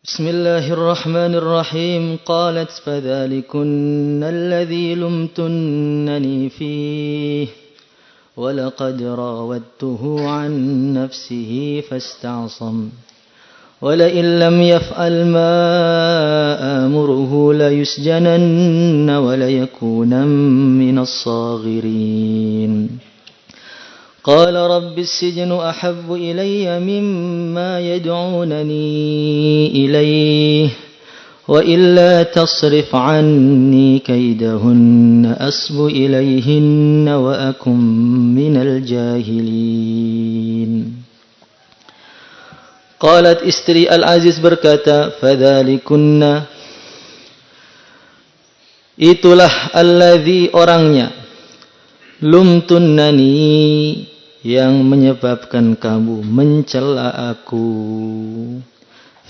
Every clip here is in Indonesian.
بسم الله الرحمن الرحيم قالت فذلكن الذي لمتنني فيه ولقد راودته عن نفسه فاستعصم ولئن لم يفعل ما آمره ليسجنن وليكونا من الصاغرين قال رب السجن أحب إلي مما يدعونني إليه وإلا تصرف عني كيدهن أصب إليهن وأكن من الجاهلين. Qalat istri Al-Aziz berkata, fadzalikunna, itulah alladzi orangnya, lumtunnani, yang menyebabkan kamu mencela aku,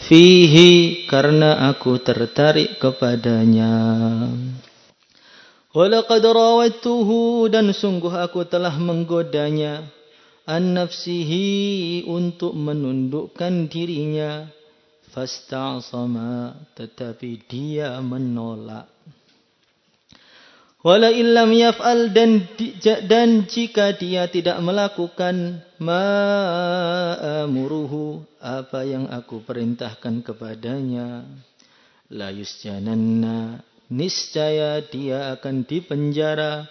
fihi, karena aku tertarik kepadanya. Walaqad rawattuhu, dan sungguh aku telah menggodanya, an nafsihi, untuk menundukkan dirinya, fasta'sama, tetapi dia menolak. Wala illam yaf'al, dan jika dia tidak melakukan ma'amuruhu, apa yang aku perintahkan kepadanya, la yusjananna, niscaya dia akan dipenjara,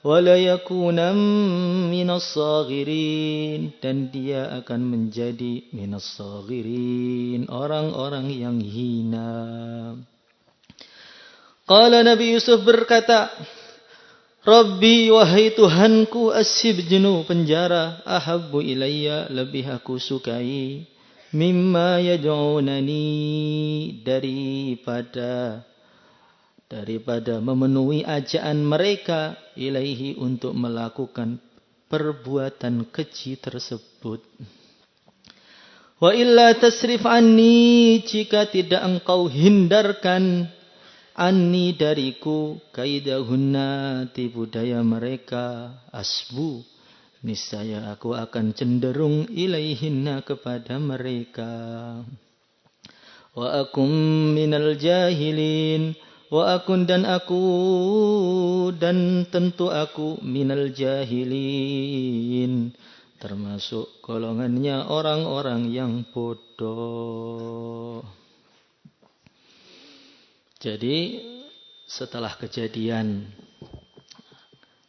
wala yakunam minas saghirin, dan dia akan menjadi minas saghirin, orang-orang yang hina. Qala Nabi Yusuf berkata, Rabbi, wahai Tuhanku, as-sijnu, penjara, ahabbu ilayya, lebih aku sukai, mimma yad'unani, daripada memenuhi ajaan mereka, ilaihi, untuk melakukan perbuatan keji tersebut. Wa illa tasrif anni, jika tidak engkau hindarkan, anni, dariku, kaidahunna, tipu daya mereka, asbu, niscaya aku akan cenderung ilaihinna, kepada mereka. Wa akum minal jahilin, wa akun, dan aku, dan tentu aku, minal jahilin, termasuk golongannya orang-orang yang bodoh. Jadi setelah kejadian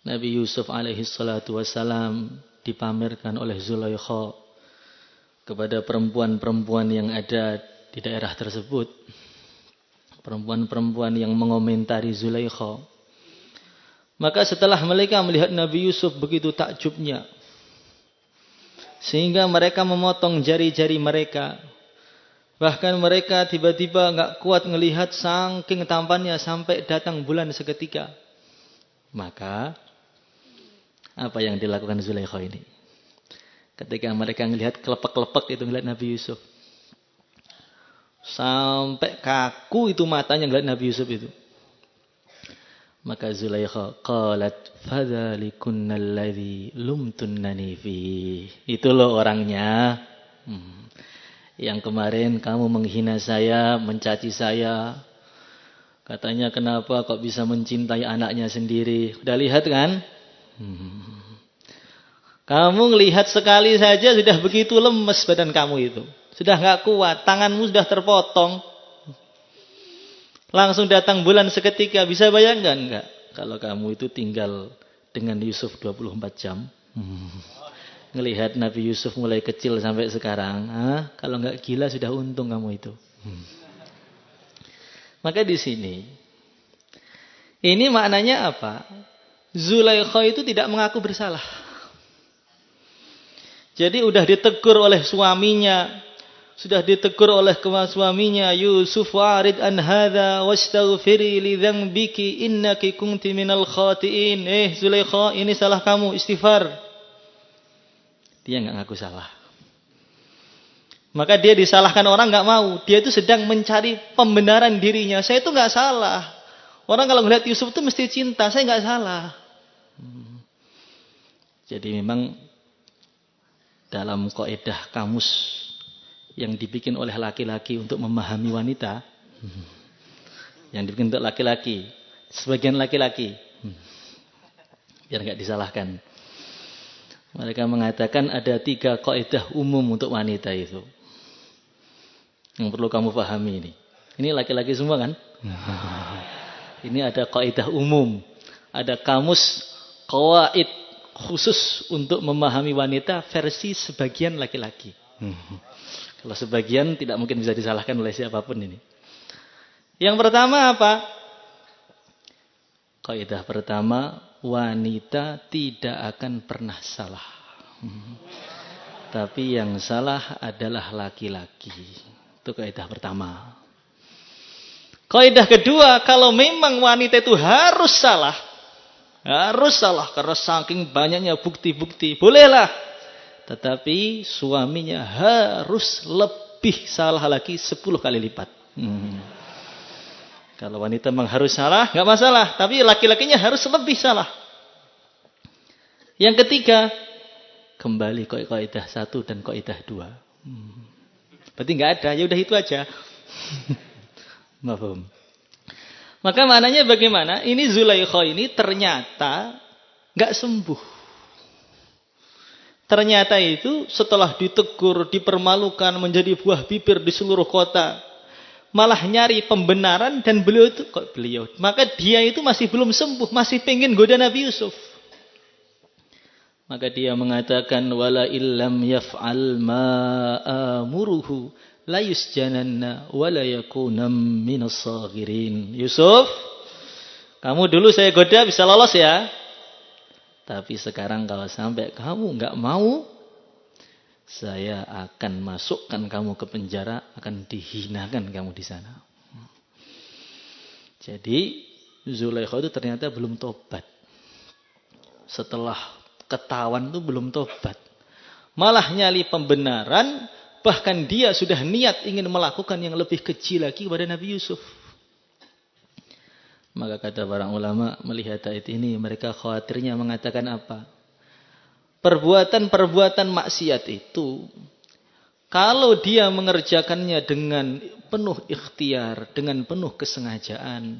Nabi Yusuf alaihi salatu wassalam dipamerkan oleh Zulaikha kepada perempuan-perempuan yang ada di daerah tersebut, perempuan-perempuan yang mengomentari Zulaikha, maka setelah mereka melihat Nabi Yusuf begitu takjubnya, sehingga mereka memotong jari-jari mereka. Bahkan mereka tiba-tiba enggak kuat melihat saking tampannya sampai datang bulan seketika. Maka apa yang dilakukan Zulaikha ini? Ketika mereka melihat kelepek-kelepek itu melihat Nabi Yusuf, sampai kaku itu matanya melihat Nabi Yusuf itu. Maka Zulaikha qalat fadzalikunnal ladzi lumtunnani fi. Itu loh orangnya. Yang kemarin kamu menghina saya, mencaci saya. Katanya kenapa kok bisa mencintai anaknya sendiri. Udah lihat kan? Kamu ngelihat sekali saja sudah begitu lemes badan kamu itu. Sudah gak kuat, tanganmu sudah terpotong. Langsung datang bulan seketika. Bisa bayangkan enggak? Kalau kamu itu tinggal dengan Yusuf 24 jam. Ngelihat Nabi Yusuf mulai kecil sampai sekarang. Kalau enggak gila sudah untung kamu itu. Maka di sini. Ini maknanya apa? Zulaikha itu tidak mengaku bersalah. Jadi udah ditegur oleh suaminya. Sudah ditegur oleh suaminya. Yusuf wa'rid an hadha wastaghfiri li dzambiki innaki kunti minal khati'in. Zulaikha, ini salah kamu, istighfar. Dia enggak ngaku salah. Maka dia disalahkan orang enggak mau. Dia itu sedang mencari pembenaran dirinya. Saya itu enggak salah. Orang kalau melihat Yusuf itu mesti cinta. Saya enggak salah. Jadi memang dalam kaidah kamus yang dibikin oleh laki-laki untuk memahami wanita, yang dibikin untuk laki-laki, sebagian laki-laki, biar nggak disalahkan. Mereka mengatakan ada 3 kaidah umum untuk wanita itu, yang perlu kamu pahami ini. Ini laki-laki semua kan? Ini ada kaidah umum, ada kamus qawaid khusus untuk memahami wanita versi sebagian laki-laki. Kalau sebagian tidak mungkin bisa disalahkan oleh siapapun ini. Yang pertama apa? Kaidah pertama, wanita tidak akan pernah salah. Tapi yang salah adalah laki-laki. Itu kaidah pertama. Kaidah kedua, kalau memang wanita itu harus salah karena saking banyaknya bukti-bukti, bolehlah. Tetapi suaminya harus lebih salah lagi 10 kali lipat. Kalau wanita memang harus salah, nggak masalah. Tapi laki-lakinya harus lebih salah. Yang ketiga, kembali kaidah 1 dan kaidah 2. Berarti nggak ada, ya udah itu aja. Mafhum. Maka maknanya bagaimana? Ini Zulaikha ini ternyata nggak sembuh. Ternyata itu setelah ditegur, dipermalukan, menjadi buah bibir di seluruh kota, malah nyari pembenaran, dan maka dia itu masih belum sembuh, masih pengen goda Nabi Yusuf. Maka dia mengatakan, wala illam yaf'al ma amuruhu la yusjananna wala yakunam minas saghirin. Yusuf, kamu dulu saya goda bisa lolos ya. Tapi sekarang kalau sampai kamu nggak mau, saya akan masukkan kamu ke penjara, akan dihinakan kamu di sana. Jadi Zulaikha itu ternyata belum tobat. Setelah ketahuan itu belum tobat. Malah nyali pembenaran, bahkan dia sudah niat ingin melakukan yang lebih keji lagi kepada Nabi Yusuf. Maka kata para ulama melihat ayat ini, mereka khawatirnya mengatakan apa? Perbuatan-perbuatan maksiat itu, kalau dia mengerjakannya dengan penuh ikhtiar, dengan penuh kesengajaan,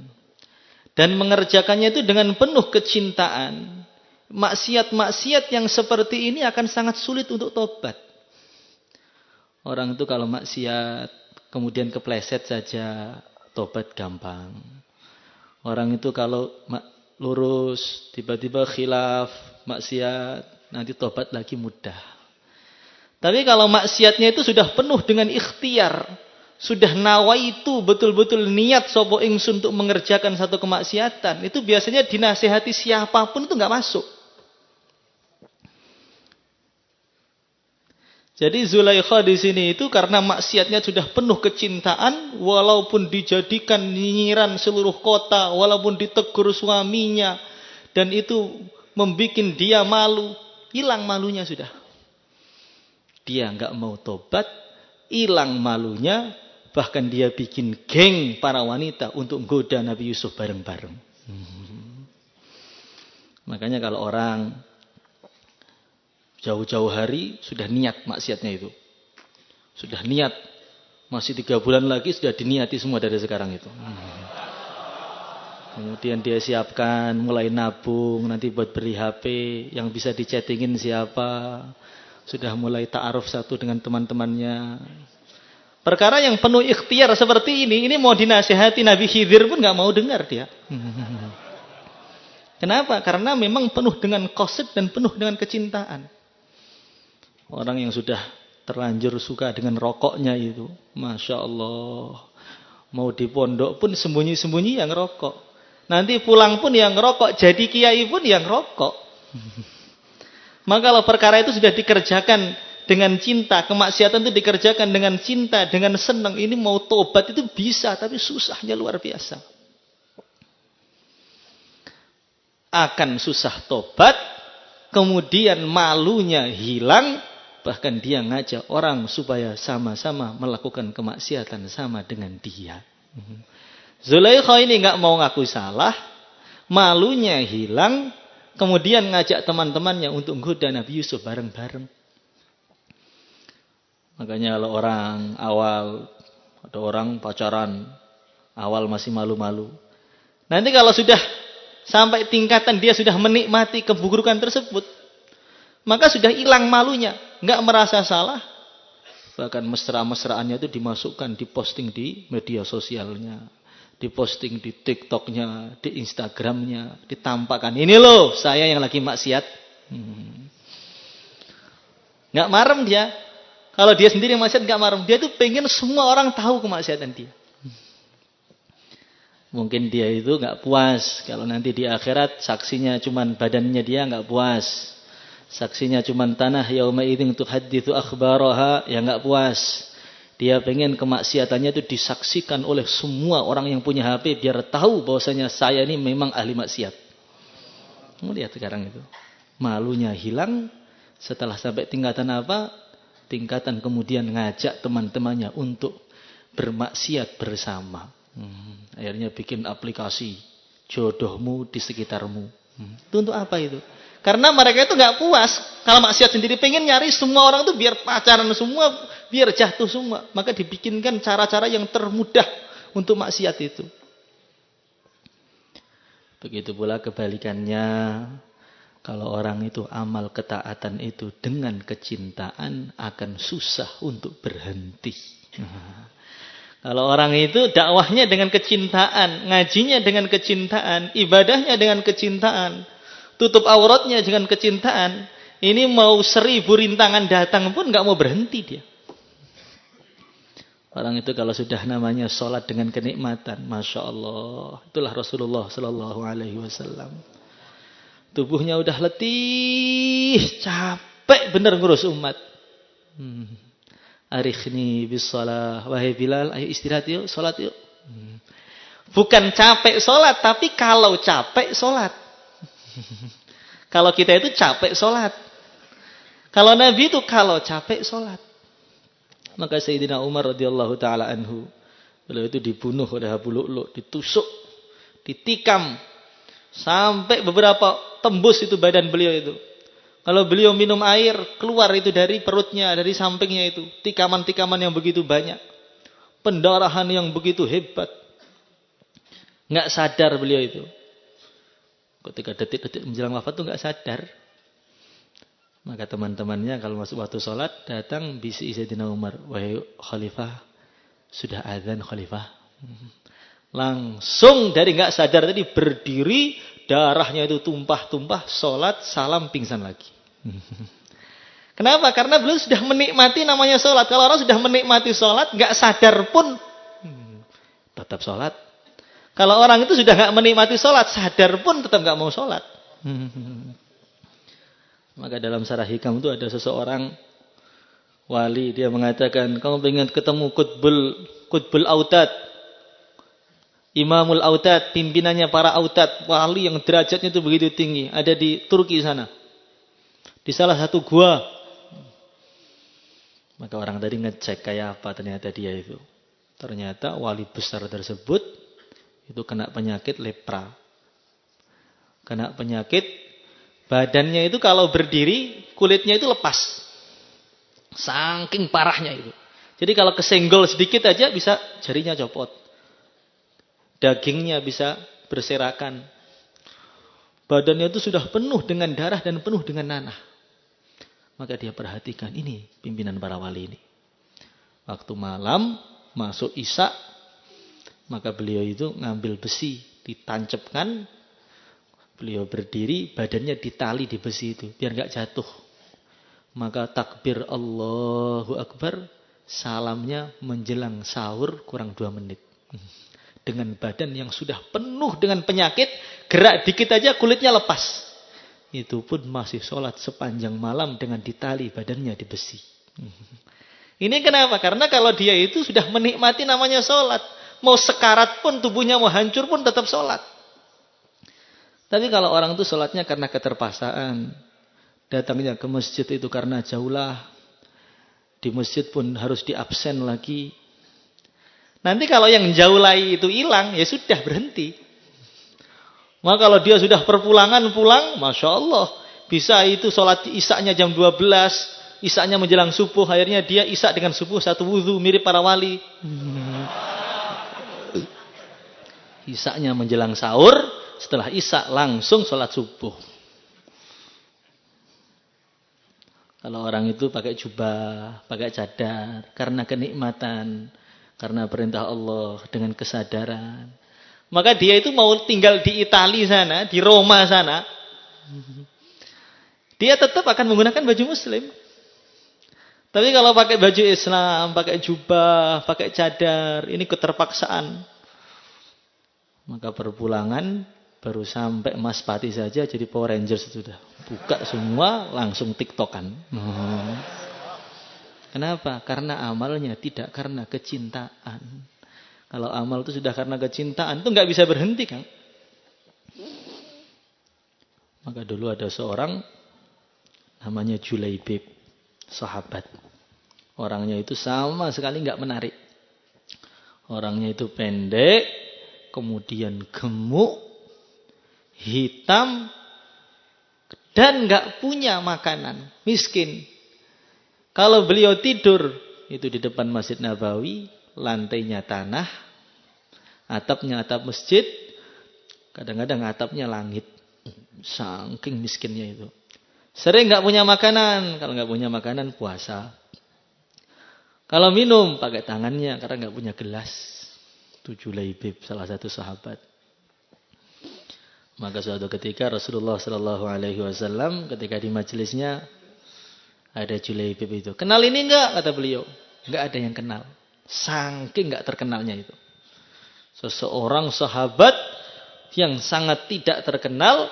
dan mengerjakannya itu dengan penuh kecintaan, maksiat-maksiat yang seperti ini akan sangat sulit untuk tobat. Orang itu kalau maksiat, kemudian kepleset saja, tobat gampang. Orang itu kalau lurus, tiba-tiba khilaf, maksiat, nanti tobat lagi mudah. Tapi kalau maksiatnya itu sudah penuh dengan ikhtiar, sudah nawaitu, betul-betul niat sopo ingsun untuk mengerjakan satu kemaksiatan, itu biasanya dinasihati siapapun itu nggak masuk. Jadi Zulaikha di sini itu karena maksiatnya sudah penuh kecintaan, walaupun dijadikan nyinyiran seluruh kota, walaupun ditegur suaminya, dan itu membuat dia malu, hilang malunya sudah. Dia nggak mau tobat, hilang malunya, bahkan dia bikin geng para wanita untuk goda Nabi Yusuf bareng-bareng. Makanya kalau orang jauh-jauh hari sudah niat maksiatnya itu. Sudah niat. Masih 3 bulan lagi sudah diniati semua dari sekarang itu. Kemudian dia siapkan, mulai nabung, nanti buat beli HP, yang bisa dichattingin siapa. Sudah mulai ta'aruf satu dengan teman-temannya. Perkara yang penuh ikhtiar seperti ini mau dinasihati Nabi Khidir pun gak mau dengar dia. Kenapa? Karena memang penuh dengan qasid dan penuh dengan kecintaan. Orang yang sudah terlanjur suka dengan rokoknya itu, Masya Allah, mau di pondok pun sembunyi-sembunyi yang rokok. Nanti pulang pun yang rokok, jadi kiai pun yang rokok. Maka kalau perkara itu sudah dikerjakan dengan cinta, kemaksiatan itu dikerjakan dengan cinta, dengan senang, ini mau tobat itu bisa, tapi susahnya luar biasa. Akan susah tobat, kemudian malunya hilang, bahkan dia ngajak orang supaya sama-sama melakukan kemaksiatan sama dengan dia. Zulaikha ini nggak mau ngaku salah, malunya hilang, kemudian ngajak teman-temannya untuk goda Nabi Yusuf bareng-bareng. Makanya kalau orang awal, ada orang pacaran, awal masih malu-malu. Nanti kalau sudah sampai tingkatan dia sudah menikmati keburukan tersebut, maka sudah hilang malunya, nggak merasa salah. Bahkan mesra-mesraannya itu dimasukkan, diposting di media sosialnya, diposting di TikToknya, di Instagramnya, ditampakkan. Ini loh saya yang lagi maksiat. Nggak marem dia. Kalau dia sendiri yang maksiat nggak marem. Dia tuh pengen semua orang tahu kemaksiatan dia. Mungkin dia itu nggak puas kalau nanti di akhirat saksinya cuman badannya dia nggak puas. Saksinya cuman tanah yauma idzin tuhadditsu akhbaraha, ya nggak puas. Dia pengen kemaksiatannya itu disaksikan oleh semua orang yang punya HP biar tahu bahwasanya saya ini memang ahli maksiat. Lihat sekarang itu. Malunya hilang setelah sampai tingkatan apa? Tingkatan kemudian ngajak teman-temannya untuk bermaksiat bersama. Akhirnya bikin aplikasi jodohmu di sekitarmu. Itu untuk apa itu? Karena mereka itu nggak puas kalau maksiat sendiri, pengen nyari semua orang itu biar pacaran semua, biar jatuh semua. Maka dibikinkan cara-cara yang termudah untuk maksiat itu. Begitu pula kebalikannya, kalau orang itu amal ketaatan itu dengan kecintaan akan susah untuk berhenti. Kalau orang itu dakwahnya dengan kecintaan, ngajinya dengan kecintaan, ibadahnya dengan kecintaan, tutup auratnya dengan kecintaan, ini mau 1000 rintangan datang pun nggak mau berhenti dia. Orang itu kalau sudah namanya sholat dengan kenikmatan, masya Allah, itulah Rasulullah Sallallahu Alaihi Wasallam. Tubuhnya udah letih, capek bener ngurus umat. Arikhni bis shalah, wahai Bilal, ayo istirahat yuk, sholat yuk. Bukan capek sholat, tapi kalau capek sholat. Kalau kita itu capek sholat. Kalau Nabi itu kalau capek sholat. Maka Sayyidina Umar radhiyallahu taala anhu, beliau itu dibunuh oleh Abu Lu'lu', ditusuk, ditikam sampai beberapa tembus itu badan beliau itu. Kalau beliau minum air, keluar itu dari perutnya, dari sampingnya itu. Tikaman-tikaman yang begitu banyak. Pendarahan yang begitu hebat. Nggak sadar beliau itu. Ketika detik-detik menjelang wafat itu nggak sadar. Maka teman-temannya kalau masuk waktu sholat, datang bisi Sayyidina Umar. Wahai khalifah, sudah azan khalifah. Langsung dari nggak sadar tadi berdiri, darahnya itu tumpah-tumpah, sholat, salam, pingsan lagi. Kenapa? Karena beliau sudah menikmati namanya sholat. Kalau orang sudah menikmati sholat, nggak sadar pun tetap sholat. Kalau orang itu sudah nggak menikmati sholat, sadar pun tetap nggak mau sholat. Maka dalam Sarah Hikam itu ada seseorang wali, dia mengatakan, kamu pengen ketemu Qutbul Autad, Imamul Autad, pimpinannya para Autad, wali yang derajatnya itu begitu tinggi, ada di Turki sana. Di salah satu gua. Maka orang tadi ngecek kayak apa ternyata dia itu. Ternyata wali besar tersebut itu kena penyakit lepra. Kena penyakit, badannya itu kalau berdiri, kulitnya itu lepas. Saking parahnya itu. Jadi kalau kesenggol sedikit aja bisa jarinya copot. Dagingnya bisa berserakan. Badannya itu sudah penuh dengan darah dan penuh dengan nanah. Maka dia perhatikan, ini pimpinan para wali ini. Waktu malam, masuk isya, maka beliau itu ngambil besi, ditancapkan, beliau berdiri, badannya ditali di besi itu, biar nggak jatuh. Maka takbir Allahu Akbar, salamnya menjelang sahur kurang 2 menit. Dengan badan yang sudah penuh dengan penyakit, gerak dikit aja kulitnya lepas. Itu pun masih sholat sepanjang malam dengan ditali badannya di besi. Ini kenapa? Karena kalau dia itu sudah menikmati namanya sholat. Mau sekarat pun, tubuhnya mau hancur pun tetap sholat. Tapi kalau orang itu sholatnya karena keterpaksaan, datangnya ke masjid itu karena jauhlah, di masjid pun harus diabsen lagi. Nanti kalau yang jauh lagi itu hilang, ya sudah berhenti. Maka kalau dia sudah perpulangan pulang, Masya Allah, bisa itu sholat isya-nya jam 12, isaknya menjelang subuh. Akhirnya dia isak dengan subuh satu wudhu, mirip para wali. Isaknya menjelang sahur, setelah isak langsung sholat subuh. Kalau orang itu pakai jubah, pakai cadar, karena kenikmatan, karena perintah Allah, dengan kesadaran. Maka dia itu mau tinggal di Italia sana, di Roma sana. Dia tetap akan menggunakan baju muslim. Tapi kalau pakai baju Islam, pakai jubah, pakai cadar, ini keterpaksaan. Maka perpulangan baru sampai Mas Pati saja jadi Power Rangers sudah. Buka semua langsung TikTokan. Kenapa? Karena amalnya tidak karena kecintaan. Kalau amal itu sudah karena kecintaan itu nggak bisa berhenti, Kang. Maka dulu ada seorang namanya Julaibib, sahabat. Orangnya itu sama sekali nggak menarik. Orangnya itu pendek, kemudian gemuk, hitam, dan nggak punya makanan, miskin. Kalau beliau tidur itu di depan Masjid Nabawi, lantainya tanah, atapnya atap masjid, kadang-kadang atapnya langit. Saking miskinnya itu. Sering nggak punya makanan, kalau nggak punya makanan puasa. Kalau minum pakai tangannya karena nggak punya gelas. Itu Julaibib, salah satu sahabat. Maka suatu ketika Rasulullah Shallallahu Alaihi Wasallam ketika di majelisnya ada Julaibib itu. Kenal ini enggak? Kata beliau. Enggak ada yang kenal. Saking enggak terkenalnya itu. Seseorang sahabat yang sangat tidak terkenal.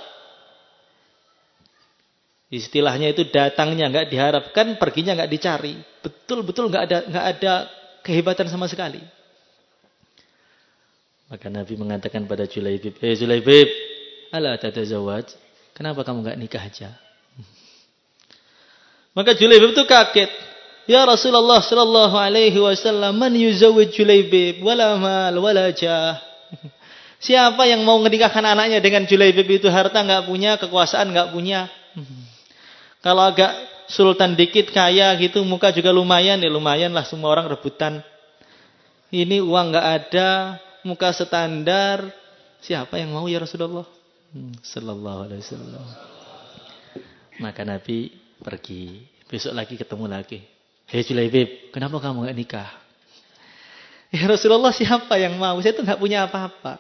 Istilahnya itu datangnya enggak diharapkan, perginya enggak dicari. Betul-betul enggak ada kehebatan sama sekali. Maka Nabi mengatakan pada Julaibib, Julaibib, ala tatazawwaj? Kenapa kamu enggak nikah aja? Maka Julaibib itu kaget. Ya Rasulullah sallallahu alaihi wasallam, man yuzawwij Julaibib wala mal wala jah. Siapa yang mau menikahkan anaknya dengan Julaibib itu, harta enggak punya, kekuasaan enggak punya. Kalau agak sultan dikit kaya gitu, muka juga lumayan, ya lumayan lah, semua orang rebutan. Ini uang enggak ada, muka standar, siapa yang mau ya Rasulullah? Sallallahu alaihi wasallam. Maka Nabi pergi. Besok lagi ketemu lagi. Hei Julaibib, kenapa kamu enggak nikah? Ya Rasulullah, siapa yang mau? Saya itu enggak punya apa-apa.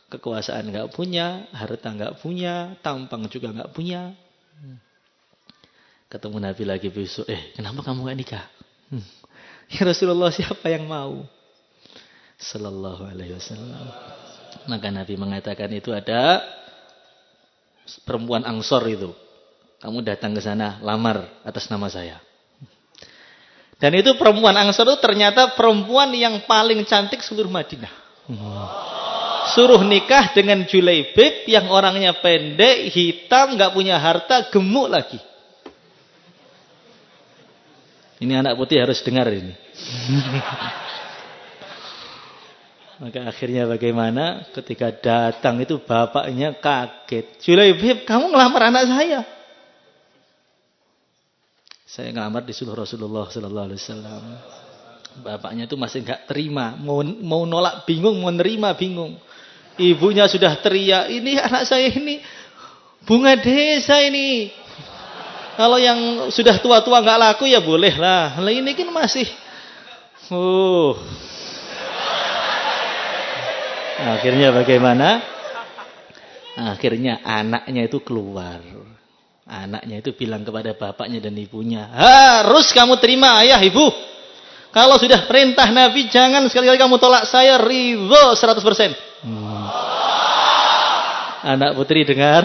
Kekuasaan enggak punya, harta enggak punya, tampang juga enggak punya. Ketemu Nabi lagi besok. Kenapa kamu enggak nikah? Ya Rasulullah, siapa yang mau? Sallallahu alaihi wasallam. Maka Nabi mengatakan itu ada perempuan Ansor itu. Kamu datang ke sana, lamar atas nama saya. Dan itu perempuan Ansor itu ternyata perempuan yang paling cantik seluruh Madinah. Suruh nikah dengan Julaibib yang orangnya pendek, hitam, nggak punya harta, gemuk lagi. Ini anak putih harus dengar ini. Maka akhirnya bagaimana? Ketika datang itu bapaknya kaget. Julaibib, kamu ngelamar anak saya? Saya ngelamar disuruh Rasulullah Sallallahu Alaihi Wasallam. Bapaknya itu masih nggak terima, mau nolak bingung, mau nerima bingung. Ibunya sudah teriak, ini anak saya ini bunga desa ini. Kalau yang sudah tua-tua nggak laku ya boleh lah. Lah ini kan masih, Akhirnya bagaimana? Akhirnya anaknya itu keluar. Anaknya itu bilang kepada bapaknya dan ibunya, harus kamu terima ayah ibu. Kalau sudah perintah Nabi, jangan sekali-kali kamu tolak, saya ridho 100%. Anak putri dengar.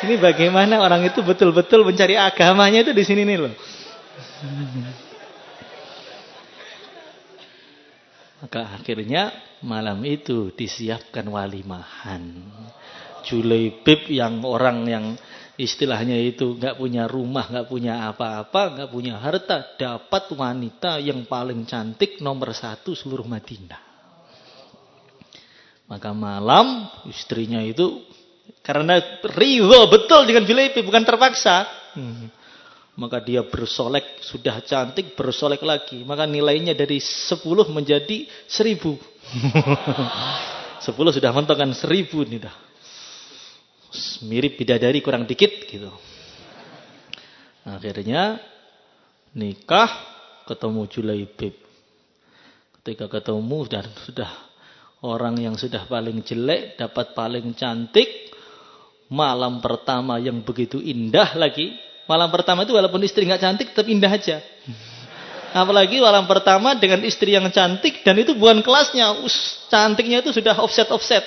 Ini bagaimana orang itu betul-betul mencari agamanya itu di sini nih loh. Maka akhirnya malam itu disiapkan walimahan. Julaibib yang orang yang istilahnya itu nggak punya rumah, nggak punya apa-apa, nggak punya harta, dapat wanita yang paling cantik nomor 1 seluruh Madinah. Maka malam istrinya itu Karena ridho betul dengan Julaibib, bukan terpaksa. Maka dia bersolek, sudah cantik bersolek lagi. Maka nilainya dari 10 menjadi 1000. 10 sudah mentok kan, 1000 nih dah. Mirip bidadari kurang dikit gitu. Akhirnya nikah, ketemu Julaibib. Ketika ketemu dan sudah orang yang sudah paling jelek dapat paling cantik. Malam pertama yang begitu indah lagi. Malam pertama itu walaupun istri nggak cantik tetap indah aja. Apalagi malam pertama dengan istri yang cantik dan itu bukan kelasnya. Cantiknya itu sudah offset.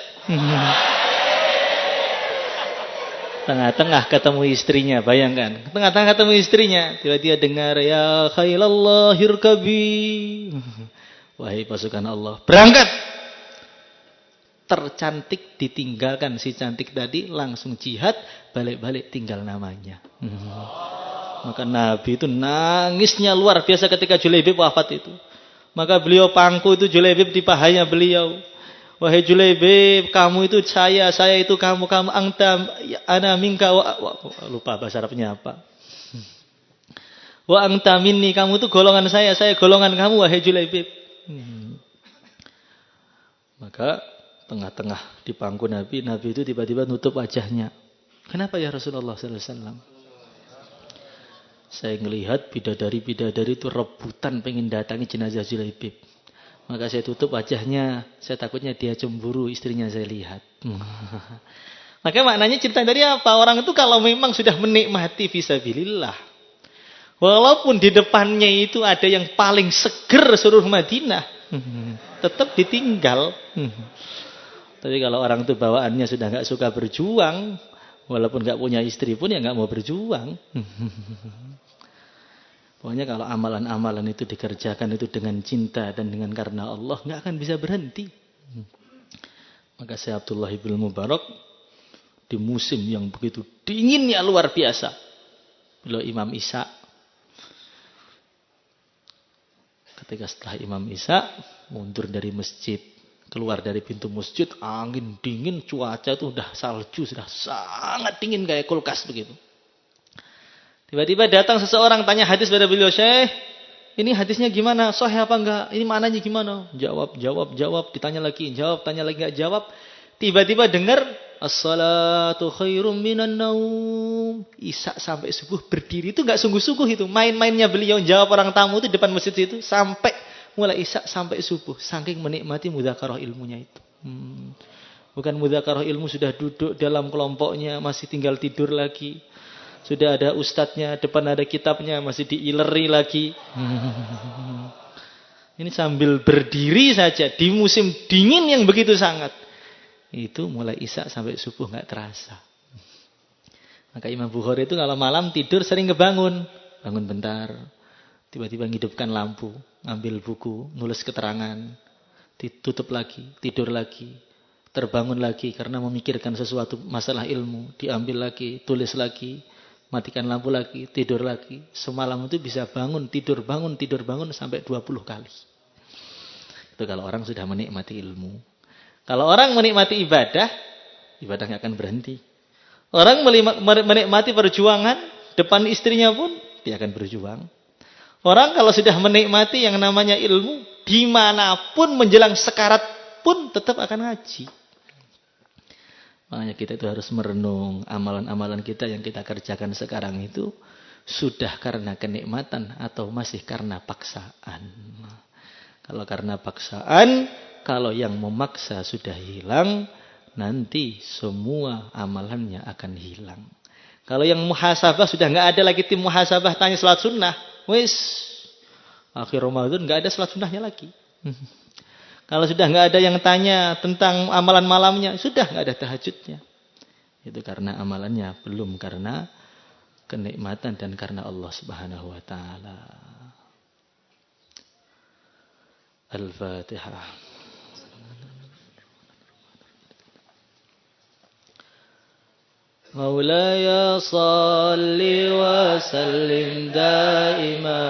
Tengah-tengah ketemu istrinya, bayangkan. Tengah-tengah ketemu istrinya, tiba-tiba dengar ya khailallah hirkabi. Wahai pasukan Allah, berangkat. Tercantik ditinggalkan si cantik tadi, langsung jihad, balik-balik tinggal namanya. Maka Nabi itu nangisnya luar biasa ketika Julaibib wafat itu. Maka beliau pangku itu Julaibib di pahanya beliau. Wahai Julaibib, kamu itu saya itu kamu anta ana minka lupa bahasa Arabnya apa. Wa anta minni, kamu itu golongan saya golongan kamu wahai Julaibib. Maka tengah-tengah di pangku Nabi itu tiba-tiba nutup wajahnya. Kenapa ya Rasulullah sallallahu alaihi wasallam? Saya melihat bidadari-bidadari itu rebutan pengen datangi jenazah Julaibib. Maka saya tutup wajahnya, saya takutnya dia cemburu istrinya saya lihat. Maka maknanya cerita dari apa? Orang itu kalau memang sudah menikmati fisabilillah, walaupun di depannya itu ada yang paling seger seluruh Madinah, tetap ditinggal. Tapi kalau orang itu bawaannya sudah nggak suka berjuang, walaupun nggak punya istri pun ya nggak mau berjuang. Pokoknya kalau amalan-amalan itu dikerjakan itu dengan cinta dan dengan karena Allah, nggak akan bisa berhenti. Maka Syekh Abdullah bin Mubarak di musim yang begitu dinginnya luar biasa, beliau Imam Isya. Ketika setelah Imam Isya mundur dari masjid, keluar dari pintu masjid, angin dingin, cuaca itu udah salju, sudah sangat dingin kayak kulkas begitu. Tiba-tiba datang seseorang tanya hadis pada beliau, Syekh, ini hadisnya gimana? Sahih apa enggak? Ini maknanya gimana? Jawab. Ditanya lagi, jawab, tanya lagi enggak jawab. Tiba-tiba dengar as-salatu khairum minan naum. Isya sampai subuh berdiri itu enggak sungguh-sungguh itu. Main-mainnya beliau jawab orang tamu itu depan masjid itu sampai mulai isya sampai subuh. Saking menikmati mudzakarah ilmunya itu. Bukan mudzakarah ilmu sudah duduk dalam kelompoknya masih tinggal tidur lagi. Sudah ada ustadznya, depan ada kitabnya, masih diileri lagi. Ini sambil berdiri saja di musim dingin yang begitu sangat. Itu mulai isya sampai subuh nggak terasa. Maka Imam Bukhari itu kalau malam tidur sering kebangun. Bangun bentar. Tiba-tiba ngidupkan lampu. Ngambil buku, nulis keterangan. Ditutup lagi, tidur lagi. Terbangun lagi karena memikirkan sesuatu masalah ilmu. Diambil lagi, tulis lagi. Matikan lampu lagi, tidur lagi. Semalam itu bisa bangun, tidur bangun sampai 20 kali. Itu kalau orang sudah menikmati ilmu. Kalau orang menikmati ibadah nggak akan berhenti. Orang menikmati perjuangan, depan istrinya pun dia akan berjuang. Orang kalau sudah menikmati yang namanya ilmu, dimanapun menjelang sekarat pun tetap akan ngaji. Makanya kita itu harus merenung amalan-amalan kita yang kita kerjakan sekarang itu sudah karena kenikmatan atau masih karena paksaan. Kalau karena paksaan, kalau yang memaksa sudah hilang, nanti semua amalannya akan hilang. Kalau yang muhasabah sudah nggak ada lagi tim muhasabah tanya salat sunnah, wis akhir Ramadan nggak ada salat sunnahnya lagi. Kalau sudah nggak ada yang tanya tentang amalan malamnya, sudah nggak ada tahajudnya. Itu karena amalannya belum karena kenikmatan dan karena Allah Subhanahu wa taala. Al-Fatihah. مولاي صل وسلم دائما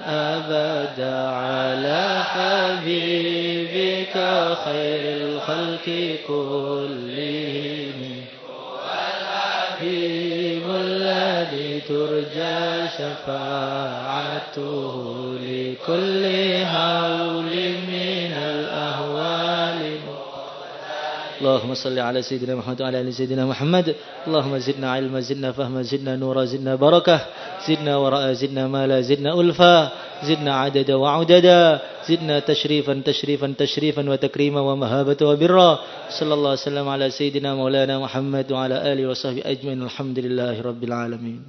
أبدا على حبيبك خير الخلق كلهم ترجى شفاعته لكل هول من الأهوال. اللهم صل على سيدنا محمد وعلى آل سيدنا محمد. اللهم زدنا علما زدنا فهما زدنا نورا زدنا بركة زدنا وراء زدنا مالا زدنا ألفا زدنا عددا وعددا زدنا تشريفا وتكريما ومهابة وبرا. صلى الله وسلم على سيدنا مولانا محمد وعلى آله وصحبه أجمعين. الحمد لله رب العالمين.